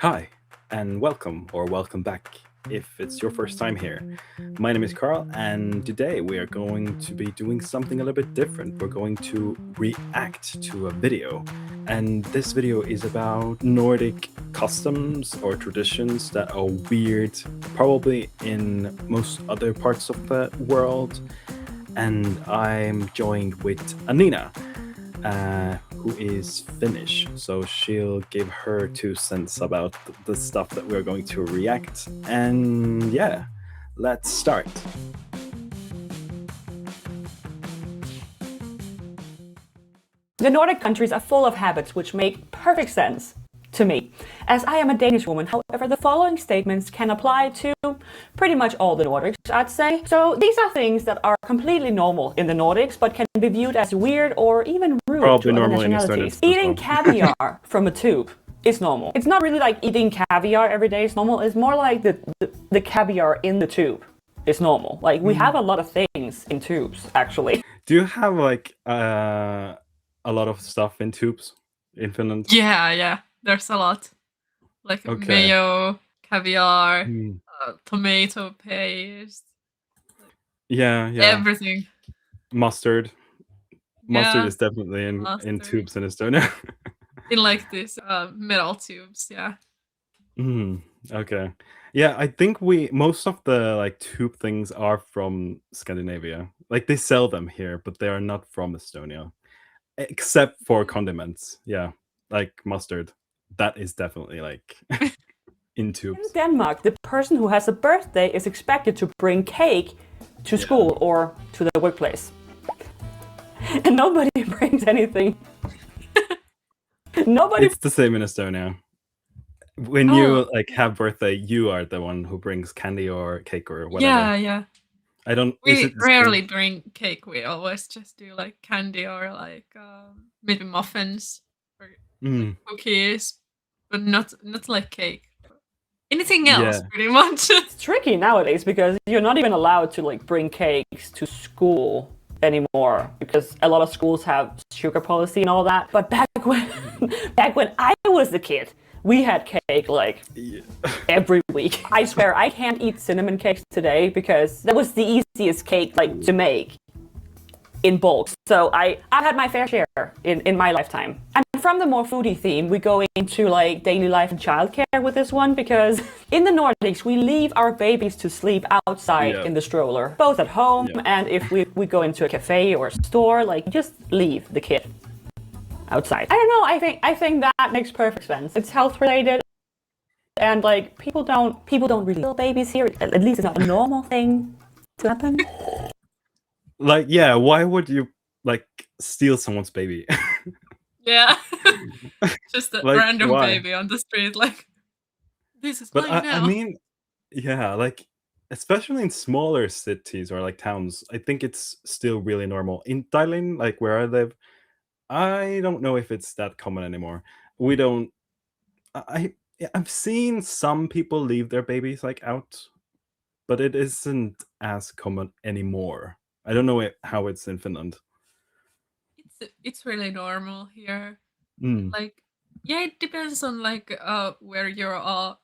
Hi, and welcome or welcome back if it's your first time here. My name is Carl, and today we are going to be doing something a little bit different. We're going to react to a video, and this video is about Nordic customs or traditions that are weird, probably in most other parts of the world. And I'm joined with Anniina, who is Finnish. So she'll give her 2 cents about the stuff that we're going to react. And yeah, let's start. The Nordic countries are full of habits which make perfect sense to me, as I am a Danish woman. However, the following statements can apply to pretty much all the Nordics, I'd say. So these are things that are completely normal in the Nordics, but can be viewed as weird or even rude Probably to other normal in nationalities. Estonia as Eating well. caviar from a tube is normal. It's not really like eating caviar every day is normal. It's more like the caviar in the tube is normal. Like we have a lot of things in tubes, actually. Do you have like a lot of stuff in tubes in Finland? Yeah. There's a lot. Like Okay. mayo, caviar, Mm. tomato paste, Yeah. everything. Mustard. Mustard Yeah, is definitely in mustard. tubes in Estonia. In like these metal tubes, yeah. Okay. Yeah, I think most of the like tube things are from Scandinavia. Like they sell them here, but they are not from Estonia. Except for condiments. Yeah. Like mustard. That is definitely like in In tubes. Denmark, the person who has a birthday is expected to bring cake to school or to the workplace. And nobody brings anything. Nobody. It's the same in Estonia. When you like have birthday, you are the one who brings candy or cake or whatever. Yeah. I don't. We Is it the same? rarely bring cake. We always just do like candy or like maybe muffins or like cookies, but not like cake. Anything else, pretty much. It's tricky nowadays because you're not even allowed to like bring cakes to school anymore because a lot of schools have sugar policy and all that. But back when I was a kid, we had cake like every week. I swear I can't eat cinnamon cakes today because that was the easiest cake like to make in bulk. So I've had my fair share in my lifetime. And from the more foodie theme, we go into like daily life and childcare with this one because in the Nordics, we leave our babies to sleep outside in the stroller, both at home and if we go into a cafe or a store, like just leave the kid outside. I don't know, I think that makes perfect sense. It's health related and like people don't really kill babies here. At least it's not a normal thing to happen. Like, yeah, why would you like steal someone's baby? Yeah. Just a Like, random why? baby on the street, like, this is But mine now. I mean, yeah, like especially in smaller cities or like towns, I think it's still really normal. In Thailand, like where I live, I don't know if it's that common anymore. We don't. I've seen some people leave their babies like out, but it isn't as common anymore. I don't know how it's in Finland. It's really normal here. Mm. Like, yeah, it depends on like where you are,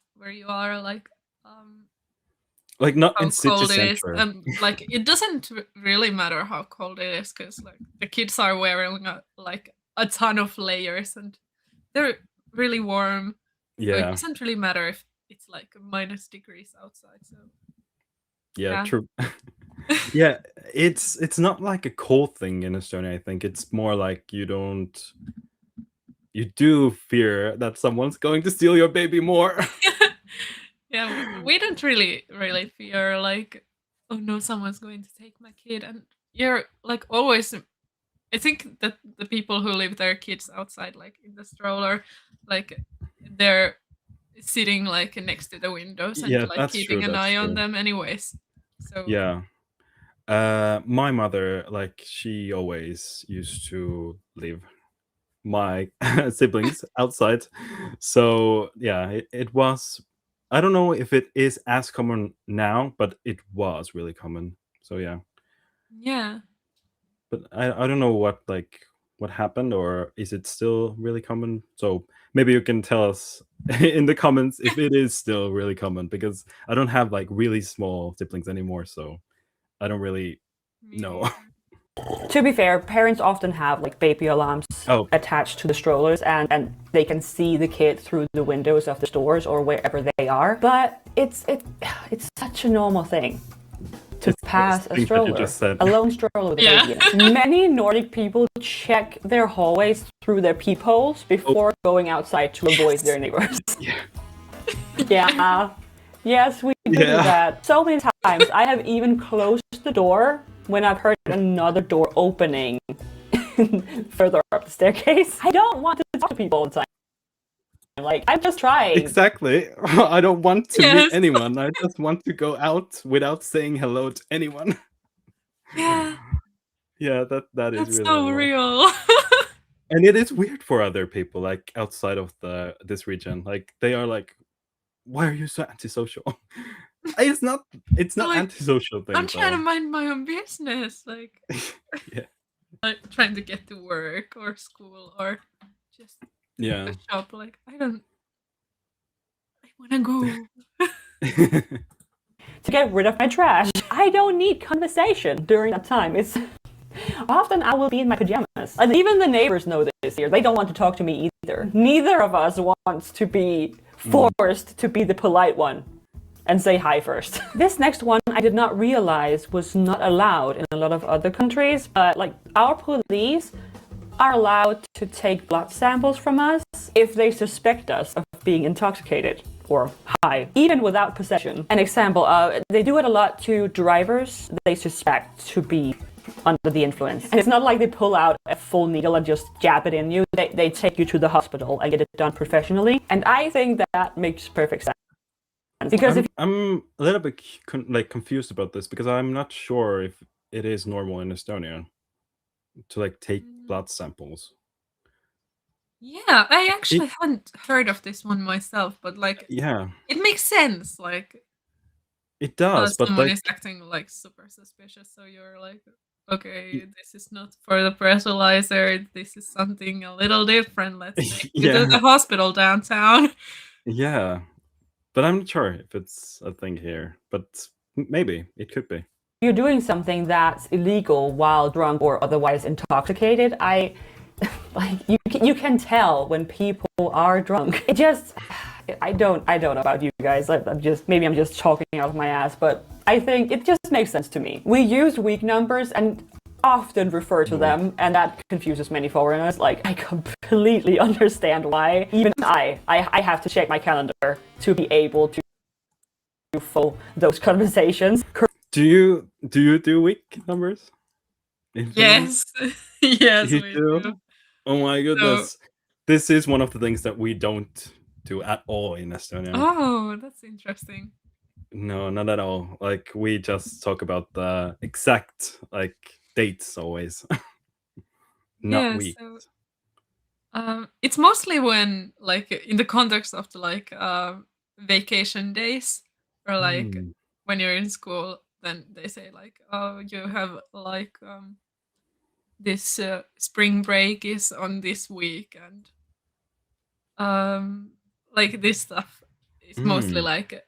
Like not how in city cold it is. center. Like it doesn't really matter how cold it is because like the kids are wearing like a ton of layers and they're really warm. So it Yeah. doesn't really matter if it's like -degrees outside. So Yeah. True. Yeah, it's not like a cold thing in Estonia. I think it's more like you do fear that someone's going to steal your baby more. Yeah, we don't really fear like, oh no, someone's going to take my kid, and you're like always. I think that the people who leave their kids outside, like in the stroller, like they're sitting like next to the windows and Yeah, like that's keeping true. an That's eye on true. them, anyways. So Yeah. My mother, like, she always used to leave my siblings outside. So yeah, it was. I don't know if it is as common now, but it was really common. So yeah. yeah, But I don't know what like what happened, or is it still really common? So maybe you can tell us in the comments if it is still really common, because I don't have like really small siblings anymore, so I don't really Me know. neither. To be fair, parents often have like baby alarms Oh. attached to the strollers, and they can see the kid through the windows of the stores or wherever they are. But it's such a normal thing to It's pass those a things that you stroller, just said. a lone stroller with a Yeah. baby in it. Many Nordic people check their hallways through their peepholes before going outside to avoid their neighbors. Yeah. Yeah. Yes, we do Yeah. that. So many times. I have even closed the door when I've heard another door opening further up the staircase. I don't want to talk to people all the time. Like, I'm just trying. Exactly. I don't want to Yes. meet anyone. I just want to go out without saying hello to anyone. Yeah. Yeah, that is That's really so annoying. real. And it is weird for other people, like outside of this region. Like they are like, why are you so antisocial? It's not Like, antisocial thing. I'm trying to though. mind my own business, like Yeah. like trying to get to work or school or just Yeah. the shop. Like I wanna go. To get rid of my trash. I don't need conversation during that time. It's often I will be in my pajamas. And even the neighbors know this here. They don't want to talk to me either. Neither of us wants to be forced to be the polite one and say hi first. This next one I did not realize was not allowed in a lot of other countries. Like our police are allowed to take blood samples from us if they suspect us of being intoxicated or high, even without possession. An example, they do it a lot to drivers they suspect to be under the influence. And it's not like they pull out a full needle and just jab it in you. They take you to the hospital and get it done professionally. And I think that makes perfect sense. Because I'm a little bit confused about this, because I'm not sure if it is normal in Estonia to like take blood samples. Yeah, I actually haven't heard of this one myself, but like Yeah, it makes sense. Like it does, but someone like is acting like super suspicious, so you're like, okay, this is not for the breathalyzer. This is something a little different. Let's take you to the hospital downtown. Yeah, but I'm not sure if it's a thing here, but maybe it could be. you're doing something that's illegal while drunk or otherwise intoxicated, like you can tell when people are drunk. It just I don't know about you guys. Maybe I'm just talking out of my ass, but I think it just makes sense to me. We use week numbers and often refer to them, and that confuses many foreigners. Like, I completely understand why. Even I have to check my calendar to be able to follow those conversations. Do you do week numbers? In Finland? Yes, yes, You we do? do. Oh my goodness. This is one of the things that we don't do at all in Estonia. Oh, that's interesting. No, not at all. Like, we just talk about the exact like dates always. Not Yeah, weeks. so it's mostly when like in the context of the like vacation days, or like when you're in school, then they say like, oh, you have like this spring break is on this week, and like this stuff is mostly like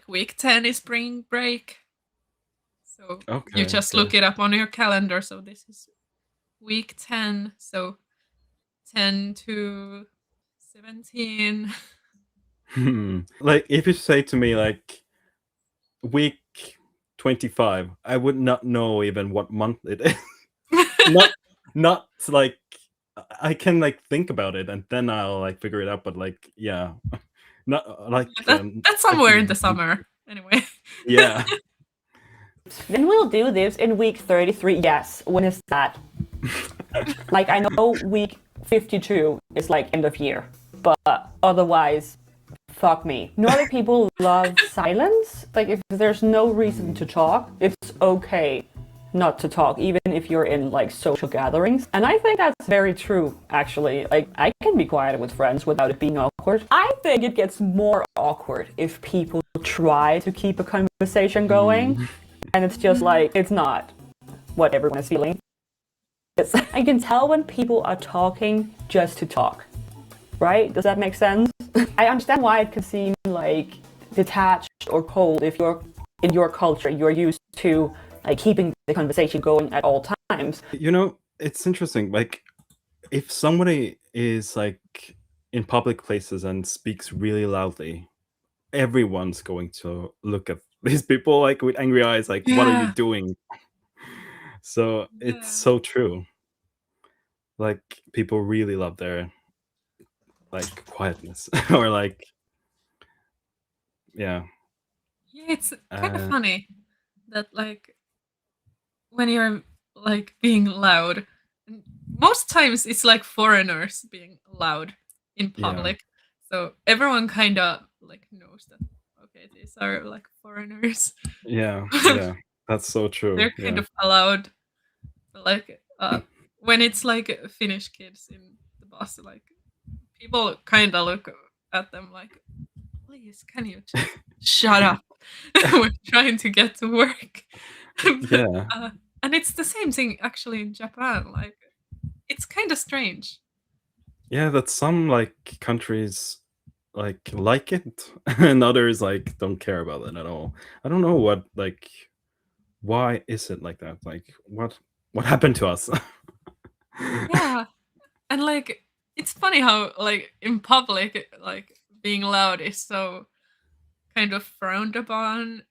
week 10 is spring break, so you just look it up on your calendar. So this is week 10, so 10 to 17. Like, if you say to me like week 25, I would not know even what month it is. not like I can like think about it and then I'll like figure it out, but like, yeah, not like that's somewhere in the summer anyway. Yeah. Then we'll do this in week 33. Yes, when is that? Like, I know week 52 is like end of year, but otherwise, fuck me. Nordic people love silence. Like, if there's no reason to talk, it's okay not to talk, even if you're in like social gatherings. And I think that's very true, actually. Like, I can be quiet with friends without it being awkward. I think it gets more awkward if people try to keep a conversation going, and it's just like, it's not what everyone is feeling. I can tell when people are talking just to talk, right? Does that make sense? I understand why it could seem like detached or cold if you're in your culture, you're used to like keeping the conversation going at all times. You know, it's interesting. Like, if somebody is like in public places and speaks really loudly, everyone's going to look at these people like with angry eyes, like, what are you Yeah. doing? So it's Yeah. so true. Like, people really love their like quietness or like, yeah. Yeah, it's kind of Uh, funny that like when you're like being loud, and most times it's like foreigners being loud in yeah, public. So everyone kind of like knows that okay, these are like foreigners. yeah, that's so true. They're kind Yeah. of allowed. Like when it's like Finnish kids in the bus, like people kind of look at them like, please, can you just shut up? We're trying to get to work. But, Yeah, and it's the same thing actually in Japan. Like, it's kind of strange. yeah, that some like countries like it and others like don't care about it at all. I don't know what like, why is it like that? Like, what happened to us? Yeah. And like, it's funny how, like, in public, like, being loud is so kind of frowned upon.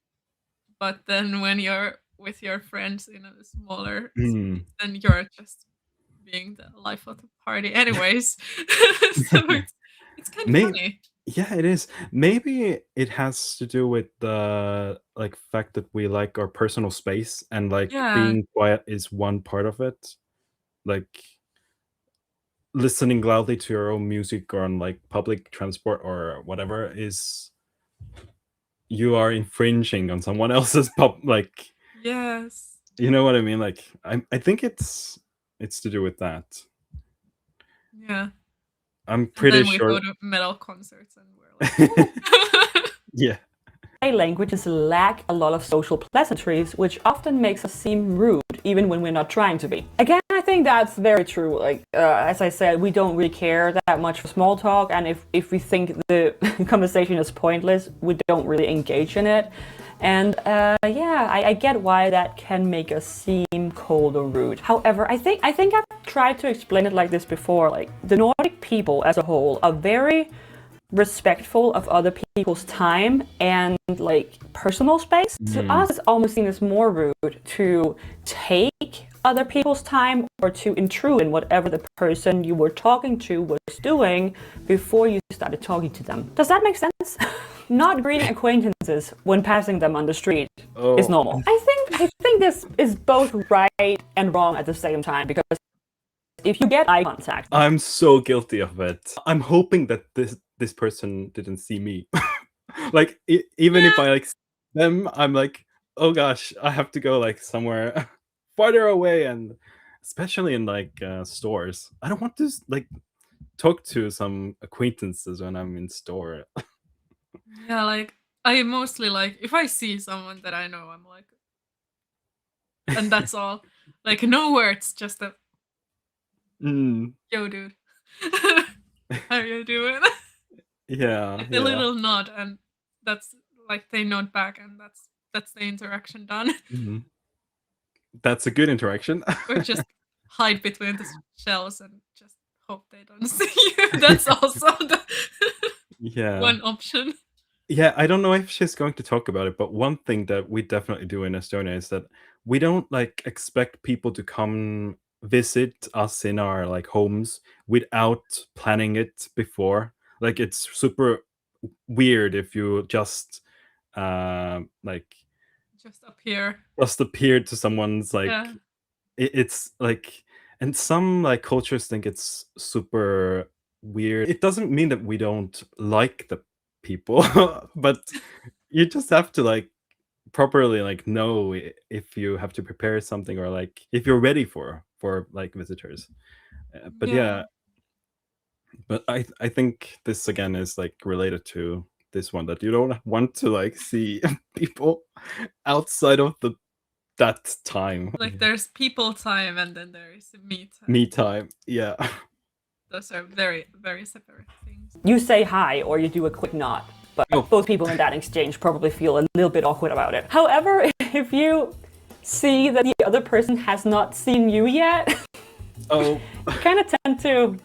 But then when you're with your friends in a smaller Hmm. space, then you're just being the life of the party anyways. So it's kind of May funny. Yeah, it is. Maybe it has to do with the like fact that we like our personal space and like Yeah. being quiet is one part of it. Like listening loudly to your own music or on like public transport or whatever is, you are infringing on someone else's like, Yes. you know what I mean? Like I think it's to do with that. Yeah. I'm And pretty then we go sure. to metal concerts and we're like, "Woo." Yeah. Languages lack a lot of social pleasantries, which often makes us seem rude, even when we're not trying to be. Again, I think that's very true. Like, as I said, we don't really care that much for small talk, and if we think the conversation is pointless, we don't really engage in it. And yeah, I get why that can make us seem cold or rude. However, I think I've tried to explain it like this before. Like, the Nordic people as a whole are very respectful of other people's time and like personal space. To us, it's almost seen as more rude to take other people's time or to intrude in whatever the person you were talking to was doing before you started talking to them. Does that make sense? Not greeting acquaintances when passing them on the street is Oh, normal. I think this is both right and wrong at the same time, because if you get eye contact, I'm so guilty of it. I'm hoping that this person didn't see me. Like, even if Yeah. I like see them, I'm like, oh gosh, I have to go like somewhere farther away, and especially in like stores, I don't want to like talk to some acquaintances when I'm in store. Yeah, like I mostly like if I see someone that I know, I'm like, and that's all. Like no words, just a Mm, yo dude. How you doing? yeah, With a yeah. little nod and that's like they nod back and that's the interaction done. Mhm. That's a good interaction. Or just hide between the shells and just hope they don't see you. That's also the Yeah. one option. Yeah, I don't know if she's going to talk about it, but one thing that we definitely do in Estonia is that we don't like expect people to come visit us in our like homes without planning it before. Like, it's super weird if you like Just up here. just appear to someone's like, Yeah. it's like, and some like cultures think it's super weird. It doesn't mean that we don't like the people, but you just have to like properly like know if you have to prepare something or like if you're ready for like visitors. But Yeah. yeah, but I think this again is like related to this one, that you don't want to like see people outside of the that time. Like there's people time and then there is me time. Me time. Yeah. Those are very, very separate things. You say hi or you do a quick nod, but Oh. both people in that exchange probably feel a little bit awkward about it. However, if you see that the other person has not seen you yet, Oh. you kind of tend to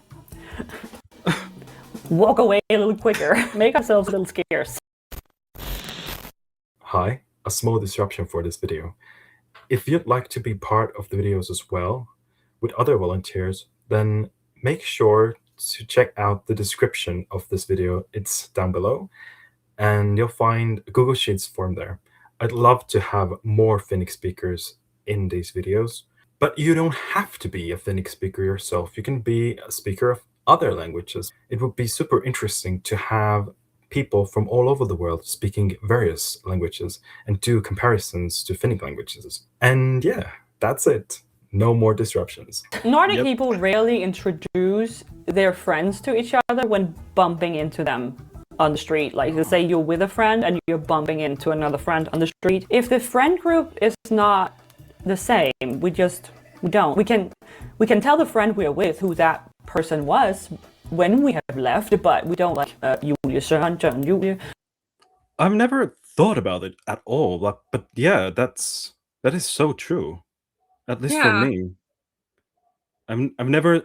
walk away a little quicker, make ourselves a little scarce. Hi, a small disruption for this video. If you'd like to be part of the videos as well with other volunteers, then make sure to check out the description of this video. It's down below, and you'll find a Google Sheets form there. I'd love to have more Finnic speakers in these videos, but you don't have to be a Finnic speaker yourself. You can be a speaker of other languages. It would be super interesting to have people from all over the world speaking various languages and do comparisons to Finnic languages. And yeah, that's it. No more disruptions. Nordic people rarely introduce their friends to each other when bumping into them on the street. Like, let's say you're with a friend and you're bumping into another friend on the street. If the friend group is not the same, we don't. We can tell the friend we're with who that person was when we have left, but we don't like Julia. I've never thought about it at all, but yeah, that is so true. At least for Yeah. me. I've never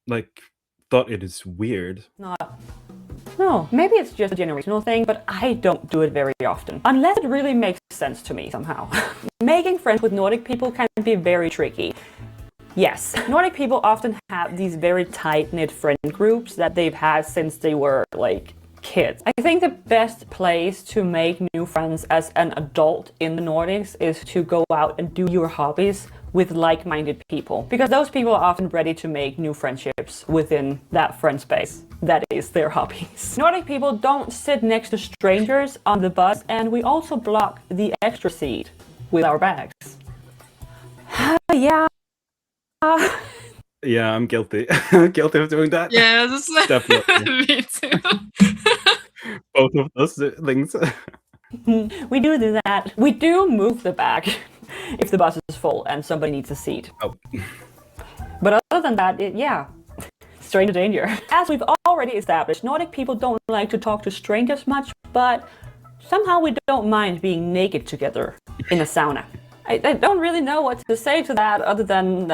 like thought it is weird. No, maybe it's just a generational thing, but I don't do it very often. Unless it really makes sense to me somehow. Making friends with Nordic people can be very tricky. Yes, Nordic people often have these very tight-knit friend groups that they've had since they were like kids. I think the best place to make new friends as an adult in the Nordics is to go out and do your hobbies with like-minded people, because those people are often ready to make new friendships within that friend space that is their hobbies. Nordic people don't sit next to strangers on the bus, and we also block the extra seat with our bags. Yeah. Yeah, I'm guilty. Guilty of doing that. Yeah, that's Definitely. me too. Both of those things. We do that. We do move the bag if the bus is full and somebody needs a seat. Oh. But other than that, yeah, stranger danger. As we've already established, Nordic people don't like to talk to strangers much, but somehow we don't mind being naked together in a sauna. I don't really know what to say to that other than,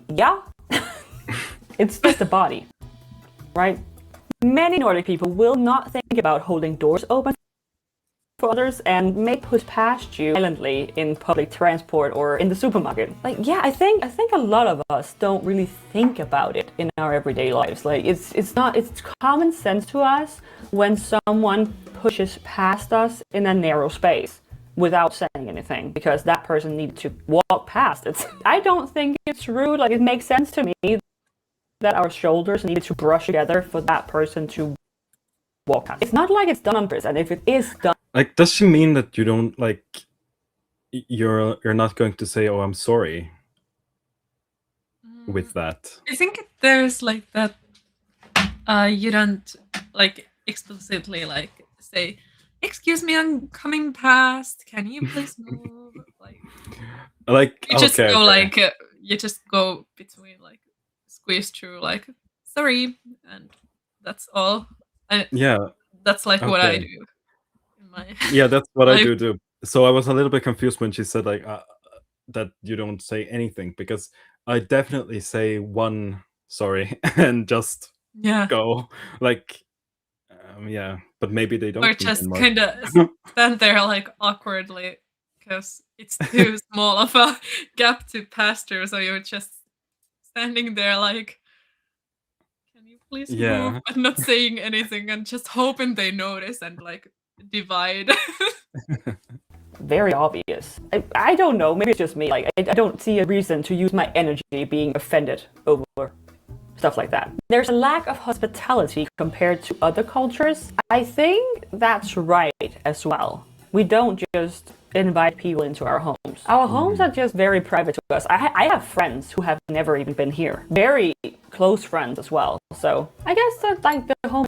yeah, it's just a body, right? Many Nordic people will not think about holding doors open for others and may push past you silently in public transport or in the supermarket. Like, yeah, I think a lot of us don't really think about it in our everyday lives. Like, it's common sense to us when someone pushes past us in a narrow space without saying anything, because that person needed to walk past it. I don't think it's rude. Like, it makes sense to me that our shoulders needed to brush together for that person to walk past. It's not like it's done on purpose, and if it is done, Like, does she mean that you don't like you're not going to say, "Oh, I'm sorry" with that? I think there's like that. You don't like explicitly like say, "Excuse me, I'm coming past. Can you please move?" Like you just okay, go okay. like you just go between like squeeze through like sorry, and that's all. And Yeah. that's like what I Okay. do. In my Yeah, that's what I life. do. So I was a little bit confused when she said like that you don't say anything, because I definitely say one sorry and just Yeah. go. Like, yeah, but maybe they don't Or mean just anymore. kind of stand there like awkwardly because it's too small of a gap to pass through. So you're just standing there like, can you please move? Yeah. But not saying anything and just hoping they notice and like divide. very obvious. I don't know, maybe it's just me. Like, I don't see a reason to use my energy being offended over stuff like that. There's a lack of hospitality compared to other cultures. I think that's right as well. We don't just invite people into our homes. Our homes are just very private to us. I have friends who have never even been here. Very close friends as well. So I guess that like the home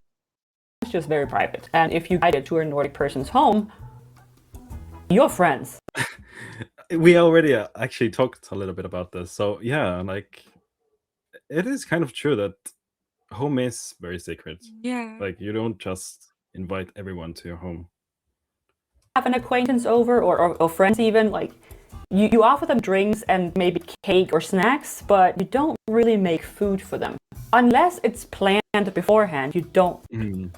is just very private. And if you guide it to a Nordic person's home, you're friends. we already actually talked a little bit about this. So yeah, like it is kind of true that home is very sacred. Yeah. Like you don't just invite everyone to your home. Have an acquaintance over or friends even, like you offer them drinks and maybe cake or snacks, but you don't really make food for them. Unless it's planned beforehand, you don't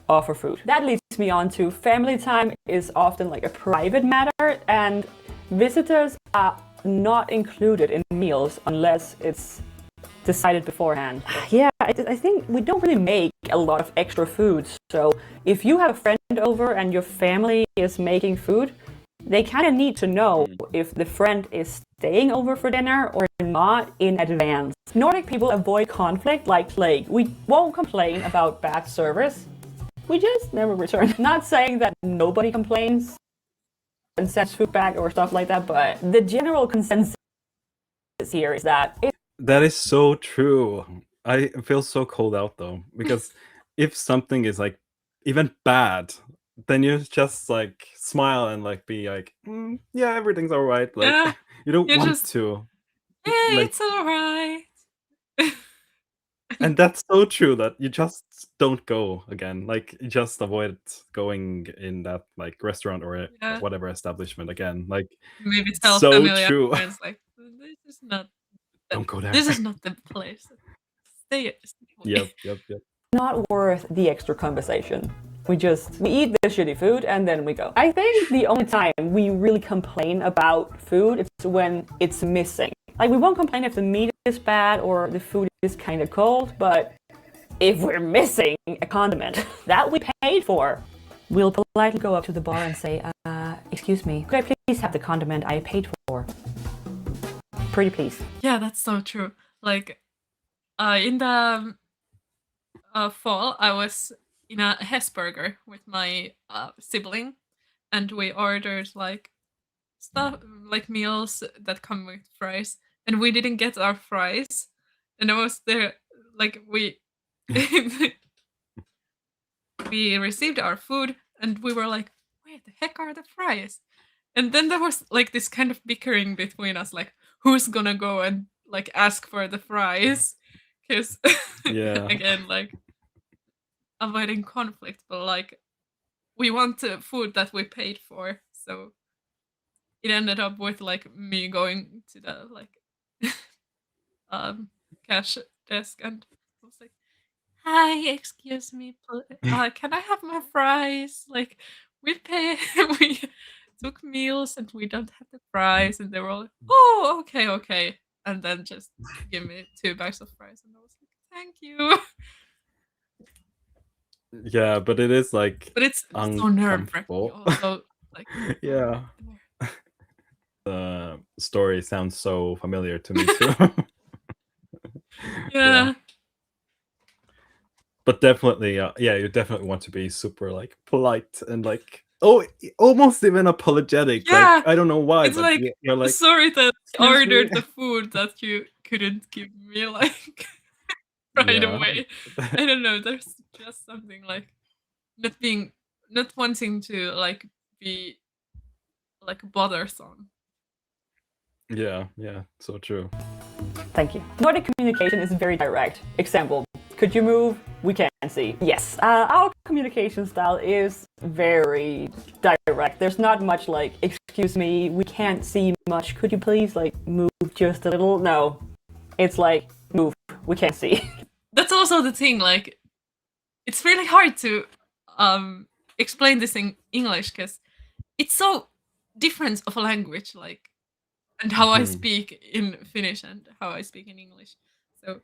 offer food. That leads me on to family time is often like a private matter, and visitors are not included in meals unless it's decided beforehand. Yeah, I think we don't really make a lot of extra food. So if you have a friend over and your family is making food, they kind of need to know if the friend is staying over for dinner or not in advance. Nordic people avoid conflict like plague. We won't complain about bad service. We just never return. Not saying that nobody complains and sends food back or stuff like that, but the general consensus here is that That is so true. I feel so cold out though, because if something is like even bad, then you just like smile and like be like, yeah, everything's all right. Like Yeah. you don't You want just, to. yeah, Like, it's all right. and that's so true that you just don't go again. Like you just avoid going in that like restaurant or Yeah. whatever establishment again. Like Maybe tell so family true. friends like, this is not Don't go there. this is not the place. Stay away. Yep. not worth the extra conversation. We eat the shitty food and then we go. I think the only time we really complain about food is when it's missing. Like we won't complain if the meat is bad or the food is kind of cold, but if we're missing a condiment that we paid for, we'll politely go up to the bar and say, excuse me, could I please have the condiment I paid for? Pretty please. Yeah, that's so true. Like, in the fall, I was in a Hesburger with my sibling, and we ordered like stuff, like meals that come with fries, and we didn't get our fries, and I was there, like we we received our food, and we were like, where the heck are the fries? And then there was like this kind of bickering between us, like who's gonna go and like ask for the fries, because Yeah. again, like avoiding conflict, but like we want food that we paid for, so it ended up with like me going to the like cash desk, and I was like, hi, excuse me, can I have my fries? Like we pay we took meals and we don't have the fries, and they were all like, oh, okay, and then just give me 2 bags of fries, and I was like, thank you. Yeah, but it is like But it's so nerve-wracking uncomfortable. also, like Yeah. The story sounds so familiar to me too. yeah. But definitely, yeah, you definitely want to be super like polite and like almost even apologetic. Yeah, Like I don't know why, it's but like, you're like, sorry that I excuse me. ordered the food that you couldn't give me, like, right Yeah. away. I don't know, there's just something like not wanting to, like, be, like, bothersome. Yeah, so true. Thank you. Nordic communication is very direct. Example, could you move? We can't see. Yes. Our communication style is very direct. There's not much like, excuse me, we can't see much. Could you please like move just a little? No. It's like, move. We can't see. That's also the thing, like, it's really hard to explain this in English, because it's so different of a language, like, and how I speak in Finnish and how I speak in English. So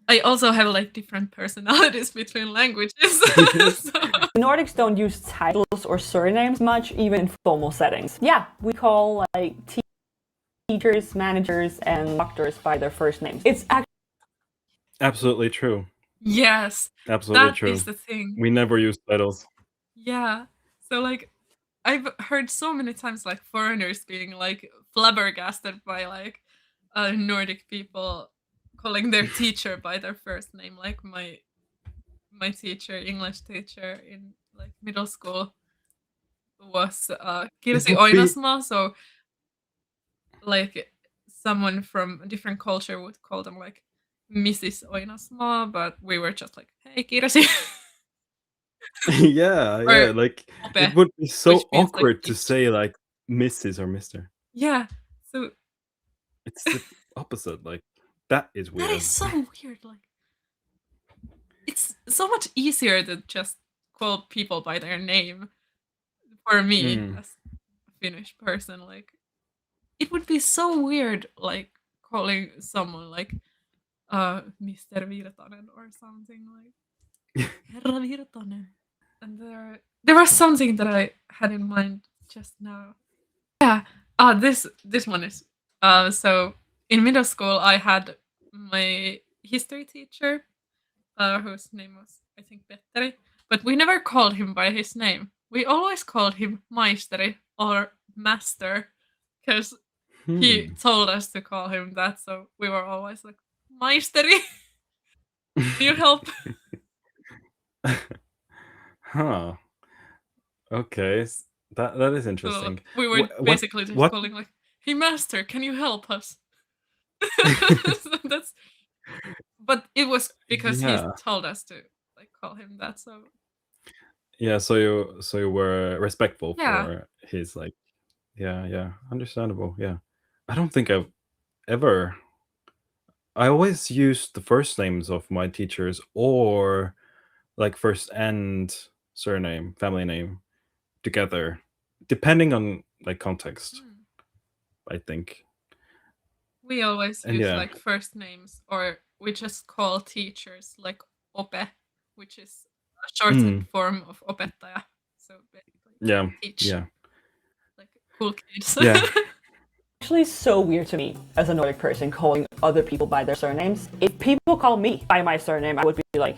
I also have like different personalities between languages. So, Nordics don't use titles or surnames much, even in formal settings. Yeah, we call like teachers, managers, and doctors by their first names. It's Absolutely true. yes, Absolutely that true. is the thing. We never use titles. Yeah. So like I've heard so many times like foreigners being like flabbergasted by like Nordic people calling their teacher by their first name. Like my teacher, English teacher in like middle school was It Kirsi would be Oinasma, so like someone from a different culture would call them like Mrs. Oinasma, but we were just like, hey, Kirsi. Yeah, Or yeah. Like it Ope, would be which so means like awkward to teacher. say like Mrs. or Mister. Yeah. So It's the opposite. Like that is that is weird. so weird. Like it's so much easier to just call people by their name for me Mm. as a Finnish person. Like it would be so weird like calling someone like Mr. Virtanen or something like Herra Virtanen. And there was something that I had in mind just now. Yeah. This one is so in middle school I had my history teacher whose name was I think Petteri, but we never called him by his name. We always called him Maisteri or Master because he Hmm. told us to call him that, so we were always like, Maisteri, can you help? Huh. Okay. That is So interesting. we were What basically just what? calling like, hey Master, can you help us? So that's but it was because he Yeah. told us to like call him that, so Yeah, so you were respectful yeah. for his like yeah, yeah, understandable. Yeah. I don't think I've ever I always used the first names of my teachers or like first and surname, family name together, depending on like context, Hmm. I think. We always And use yeah. like first names, or we just call teachers like ope, which is a shortened Mm, form of opettaja. So basically, yeah. teach Yeah. like cool kids. Yeah. Actually so weird to me as a Nordic person calling other people by their surnames. If people call me by my surname, I would be like,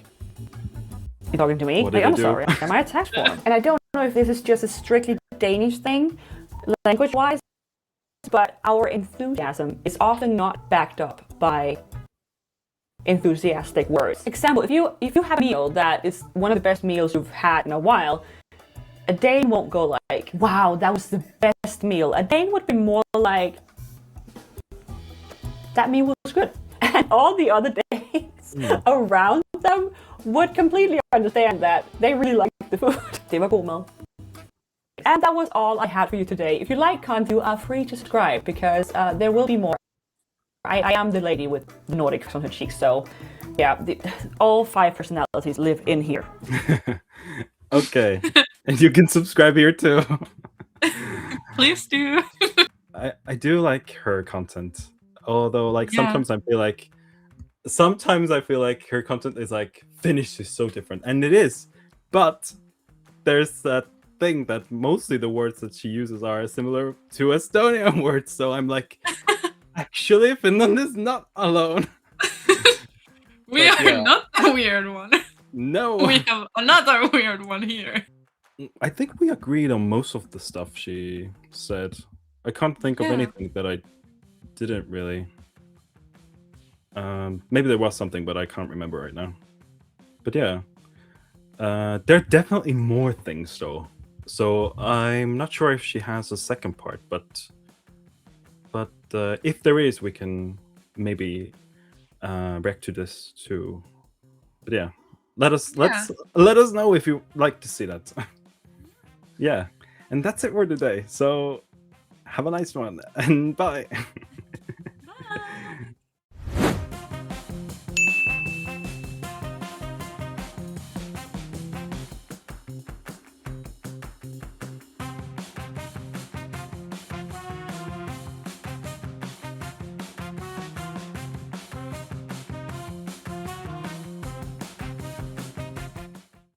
you talking to me? What Like, did I I'm do? sorry, am I a tax form? And I don't know if this is just a strictly Danish thing, language-wise, but our enthusiasm is often not backed up by enthusiastic words. Example, if you have a meal that is one of the best meals you've had in a while, a Dane won't go like, wow, that was the best meal. A Dane would be more like, that meal was good. And all the other Danes Mm. around them would completely understand that they really like the food. Det var god mad. And that was all I had for you today. If you like content, you are free to subscribe because there will be more. I am the lady with the Nordic on her cheeks, so yeah, all 5 personalities live in here. Okay. And you can subscribe here too. Please do. I do like her content. Although like Yeah. sometimes I feel like her content is like Finnish is so different. And it is. But there's that thing that mostly the words that she uses are similar to Estonian words. So I'm like, actually Finland is not alone. We But are yeah. not the weird one. No. We have another weird one here. I think we agreed on most of the stuff she said. I can't think of Yeah. anything that I didn't really. Maybe there was something, but I can't remember right now. But yeah, there are definitely more things though. So I'm not sure if she has a second part, but if there is, we can maybe react to this too. But yeah, let's let us know if you like to see that. Yeah, and that's it for today. So have a nice one and bye.